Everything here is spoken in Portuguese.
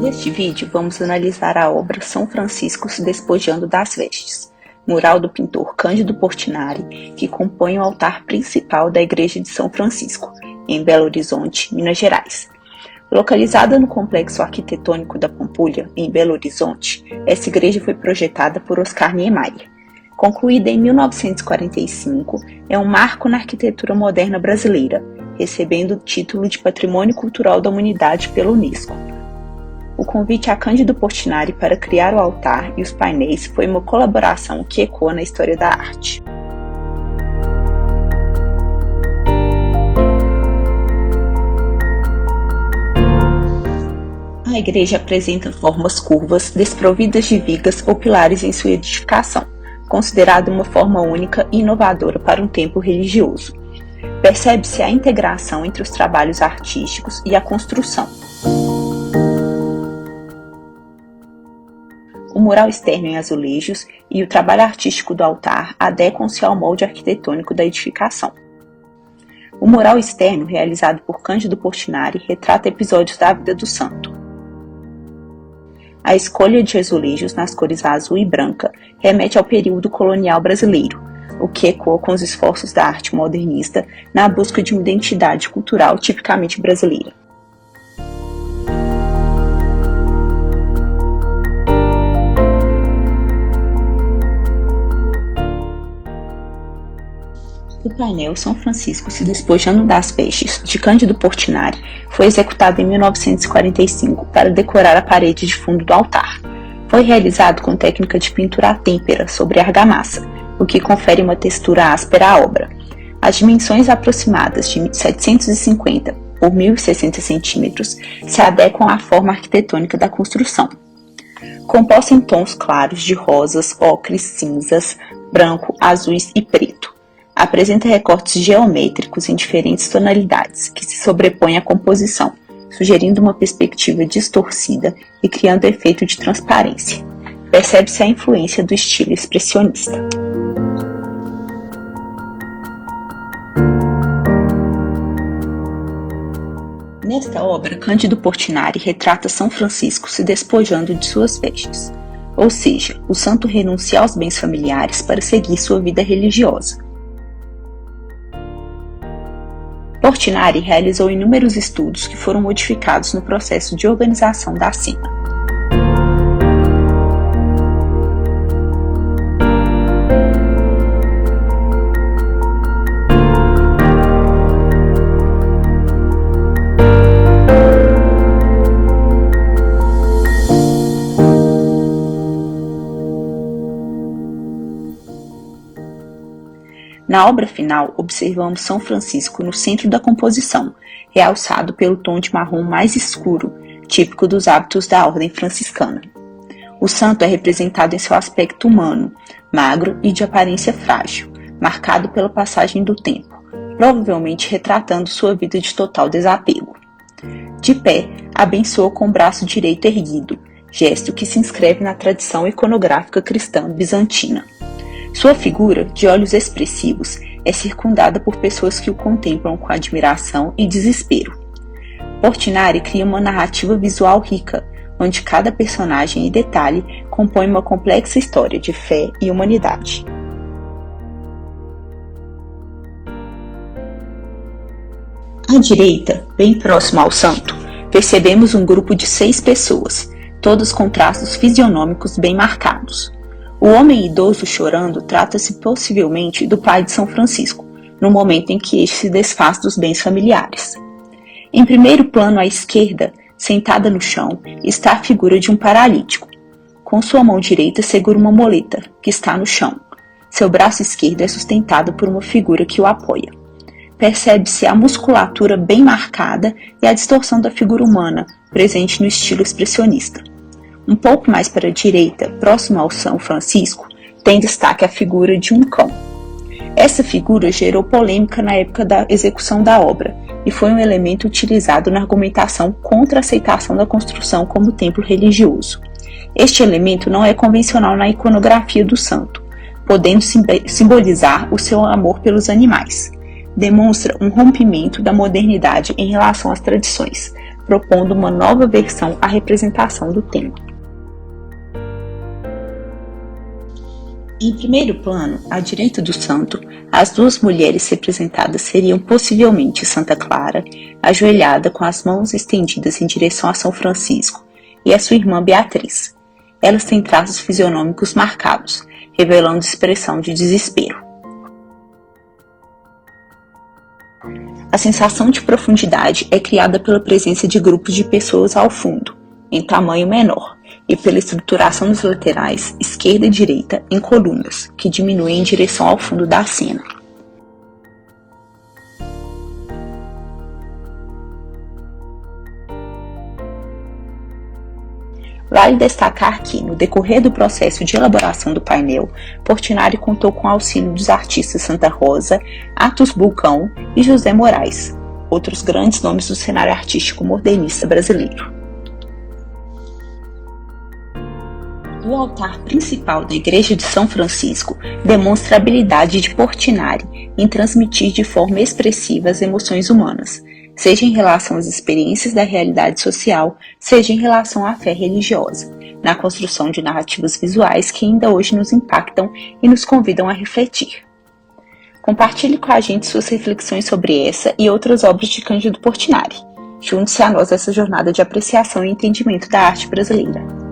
Neste vídeo, vamos analisar a obra São Francisco se despojando das vestes, mural do pintor Cândido Portinari, que compõe o altar principal da Igreja de São Francisco, em Belo Horizonte, Minas Gerais. Localizada no complexo arquitetônico da Pampulha, em Belo Horizonte, essa igreja foi projetada por Oscar Niemeyer. Concluída em 1945, é um marco na arquitetura moderna brasileira, recebendo o título de Patrimônio Cultural da Humanidade pela Unesco. O convite a Cândido Portinari para criar o altar e os painéis foi uma colaboração que ecoa na história da arte. A igreja apresenta formas curvas, desprovidas de vigas ou pilares em sua edificação, considerada uma forma única e inovadora para um templo religioso. Percebe-se a integração entre os trabalhos artísticos e a construção. O mural externo em azulejos e o trabalho artístico do altar adequam-se ao molde arquitetônico da edificação. O mural externo, realizado por Cândido Portinari, retrata episódios da vida do santo. A escolha de azulejos nas cores azul e branca remete ao período colonial brasileiro, o que ecoa com os esforços da arte modernista na busca de uma identidade cultural tipicamente brasileira. O painel São Francisco se despojando das vestes, de Cândido Portinari, foi executado em 1945 para decorar a parede de fundo do altar. Foi realizado com técnica de pintura à têmpera sobre argamassa, o que confere uma textura áspera à obra. As dimensões aproximadas de 750 por 1060 centímetros se adequam à forma arquitetônica da construção. Composta em tons claros de rosas, ocres, cinzas, branco, azuis e preto. Apresenta recortes geométricos em diferentes tonalidades, que se sobrepõem à composição, sugerindo uma perspectiva distorcida e criando efeito de transparência. Percebe-se a influência do estilo expressionista. Nesta obra, Cândido Portinari retrata São Francisco se despojando de suas vestes, ou seja, o santo renuncia aos bens familiares para seguir sua vida religiosa. Portinari realizou inúmeros estudos que foram modificados no processo de organização da cena. Na obra final, observamos São Francisco no centro da composição, realçado pelo tom de marrom mais escuro, típico dos hábitos da ordem franciscana. O santo é representado em seu aspecto humano, magro e de aparência frágil, marcado pela passagem do tempo, provavelmente retratando sua vida de total desapego. De pé, abençoa com o braço direito erguido, gesto que se inscreve na tradição iconográfica cristã bizantina. Sua figura, de olhos expressivos, é circundada por pessoas que o contemplam com admiração e desespero. Portinari cria uma narrativa visual rica, onde cada personagem e detalhe compõe uma complexa história de fé e humanidade. À direita, bem próximo ao santo, percebemos um grupo de 6 pessoas, todas com traços fisionômicos bem marcados. O homem idoso chorando trata-se possivelmente do pai de São Francisco, no momento em que este se desfaz dos bens familiares. Em primeiro plano à esquerda, sentada no chão, está a figura de um paralítico. Com sua mão direita segura uma moleta, que está no chão. Seu braço esquerdo é sustentado por uma figura que o apoia. Percebe-se a musculatura bem marcada e a distorção da figura humana, presente no estilo expressionista. Um pouco mais para a direita, próximo ao São Francisco, tem destaque a figura de um cão. Essa figura gerou polêmica na época da execução da obra e foi um elemento utilizado na argumentação contra a aceitação da construção como templo religioso. Este elemento não é convencional na iconografia do santo, podendo simbolizar o seu amor pelos animais. Demonstra um rompimento da modernidade em relação às tradições, propondo uma nova versão à representação do tema. Em primeiro plano, à direita do santo, as duas mulheres representadas seriam possivelmente Santa Clara, ajoelhada com as mãos estendidas em direção a São Francisco, e a sua irmã Beatriz. Elas têm traços fisionômicos marcados, revelando expressão de desespero. A sensação de profundidade é criada pela presença de grupos de pessoas ao fundo, em tamanho menor, e pela estruturação dos laterais, esquerda e direita, em colunas, que diminuem em direção ao fundo da cena. Vale destacar que, no decorrer do processo de elaboração do painel, Portinari contou com o auxílio dos artistas Santa Rosa, Atos Bulcão e José Moraes, outros grandes nomes do cenário artístico modernista brasileiro. O altar principal da Igreja de São Francisco demonstra a habilidade de Portinari em transmitir de forma expressiva as emoções humanas, seja em relação às experiências da realidade social, seja em relação à fé religiosa, na construção de narrativas visuais que ainda hoje nos impactam e nos convidam a refletir. Compartilhe com a gente suas reflexões sobre essa e outras obras de Cândido Portinari. Junte-se a nós nessa jornada de apreciação e entendimento da arte brasileira.